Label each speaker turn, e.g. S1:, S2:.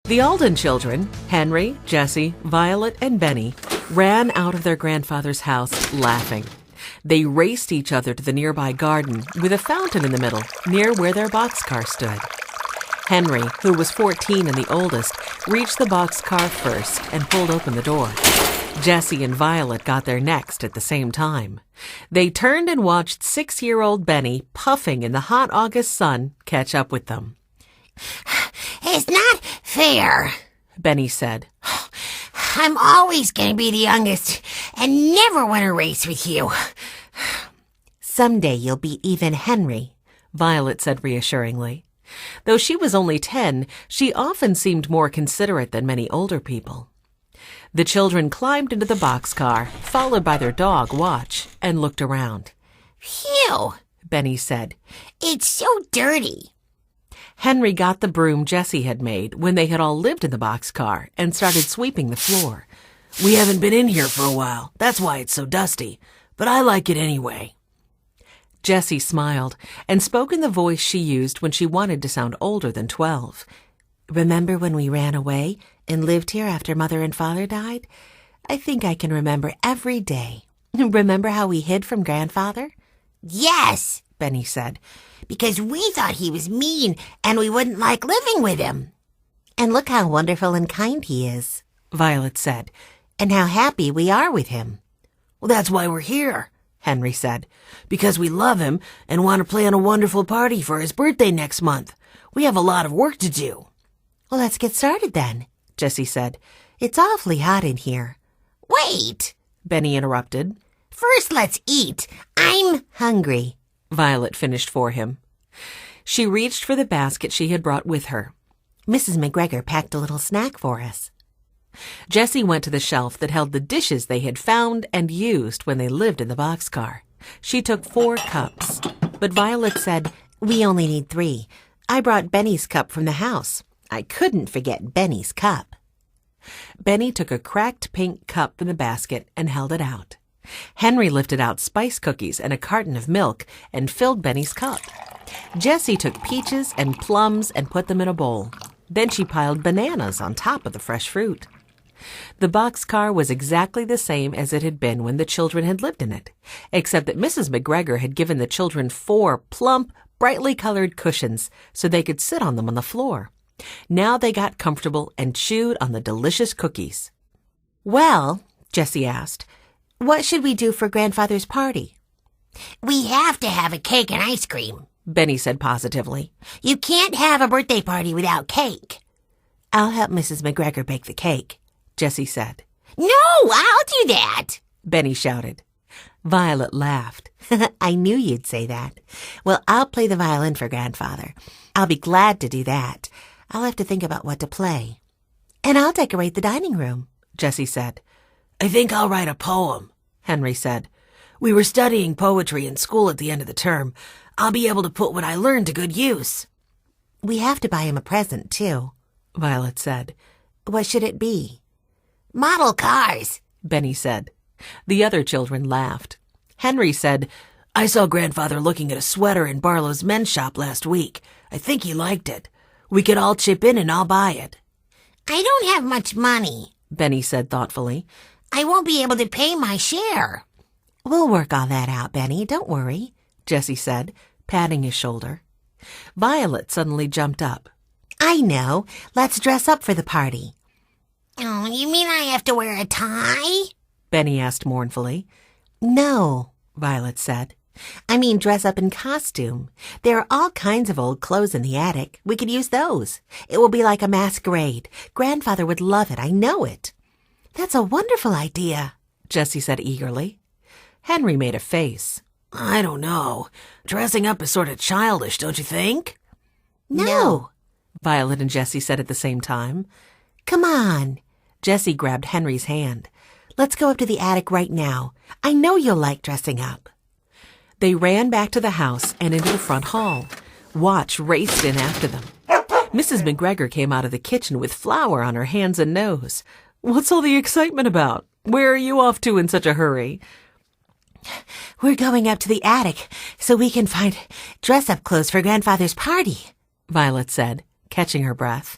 S1: The Alden children, Henry, Jessie, Violet, and Benny, ran out of their grandfather's house laughing. They raced each other to the nearby garden with a fountain in the middle near where their boxcar stood. Henry, who was 14 and the oldest, reached the boxcar first and pulled open the door. Jessie and Violet got there next at the same time. They turned and watched 6-year-old Benny, puffing in the hot August sun, catch up with them.
S2: "It's not fair,"
S1: Benny said.
S2: "I'm always going to be the youngest and never win a race with you."
S3: "Someday you'll be even Henry,"
S1: Violet said reassuringly. Though she was only 10, she often seemed more considerate than many older people. The children climbed into the boxcar, followed by their dog, Watch, and looked around.
S2: "Phew,"
S1: Benny said.
S2: "It's so dirty."
S1: Henry got the broom Jessie had made when they had all lived in the boxcar and started sweeping the floor.
S4: "We haven't been in here for a while. That's why it's so dusty. But I like it anyway."
S1: Jessie smiled and spoke in the voice she used when she wanted to sound older than 12.
S3: "Remember when we ran away and lived here after Mother and Father died? I think I can remember every day. Remember how we hid from Grandfather?"
S2: "Yes,"
S3: Benny said.
S2: "because we thought he was mean and we wouldn't like living with him."
S3: "And look how wonderful and kind he is,"
S1: Violet said.
S3: "and how happy we are with him."
S4: "Well, that's why we're here," Henry said. "Because we love him and want to plan a wonderful party for his birthday next month. We have a lot of work to do."
S3: "Well, let's get started then," Jessie said. "It's awfully hot in here."
S2: "Wait,"
S1: Benny interrupted.
S2: "first let's eat. I'm
S3: "Hungry,"
S1: Violet finished for him. She reached for the basket she had brought with her.
S3: "Mrs. McGregor packed a little snack for us."
S1: Jessie went to the shelf that held the dishes they had found and used when they lived in the boxcar. She took 4 cups.
S3: But Violet said, "We only need 3. I brought Benny's cup from the house. I couldn't forget Benny's cup."
S1: Benny took a cracked pink cup from the basket and held it out. Henry lifted out spice cookies and a carton of milk and filled Benny's cup. Jessie took peaches and plums and put them in a bowl. Then she piled bananas on top of the fresh fruit. The boxcar was exactly the same as it had been when the children had lived in it, except that Mrs. McGregor had given the children 4 plump, brightly colored cushions so they could sit on them on the floor. Now they got comfortable and chewed on the delicious cookies.
S3: "Well," Jessie asked, "what should we do for Grandfather's party?"
S2: We have to have a cake and ice cream,"
S1: Benny said positively.
S2: "You can't have a birthday party without cake."
S3: "I'll help Mrs. McGregor bake the cake," Jessie said.
S2: "No, I'll do that,"
S1: Benny shouted. Violet laughed.
S3: "I knew you'd say that. Well, I'll play the violin for Grandfather. I'll be glad to do that. I'll have to think about what to play." "And I'll decorate the dining room,"
S1: Jessie said.
S4: "I think I'll write a poem," Henry said. "We were studying poetry in school at the end of the term. I'll be able to put what I learned to good use."
S3: "We have to buy him a present, too,"
S1: Violet said.
S3: "What should it be?"
S2: "Model cars,"
S1: Benny said. The other children laughed. Henry said,
S4: "I saw Grandfather looking at a sweater in Barlow's men's shop last week. I think he liked it. We could all chip in and I'll buy it."
S2: "I don't have much money,"
S1: Benny said thoughtfully.
S2: "I won't be able to pay my share."
S3: "We'll work all that out, Benny. Don't worry,"
S1: Jessie said, patting his shoulder. Violet suddenly jumped up.
S3: "I know. Let's dress up for the party."
S2: "Oh, you mean I have to wear a tie?"
S1: Benny asked mournfully.
S3: "No,"
S1: Violet said.
S3: "I mean dress up in costume. There are all kinds of old clothes in the attic. We could use those. It will be like a masquerade. Grandfather would love it. I know it." "That's a wonderful idea,"
S1: Jessie said eagerly. Henry made a face.
S4: "I don't know. Dressing up is sort of childish, don't you think?"
S3: No.
S1: Violet and Jessie said at the same time.
S3: "Come on."
S1: Jessie grabbed Henry's hand.
S3: "Let's go up to the attic right now. I know you'll like dressing up."
S1: They ran back to the house and into the front hall. Watch raced in after them. Mrs. McGregor came out of the kitchen with flour on her hands and nose. "What's all the excitement about? Where are you off to in such a hurry?"
S3: "We're going up to the attic so we can find dress-up clothes for Grandfather's party,"
S1: Violet said, catching her breath.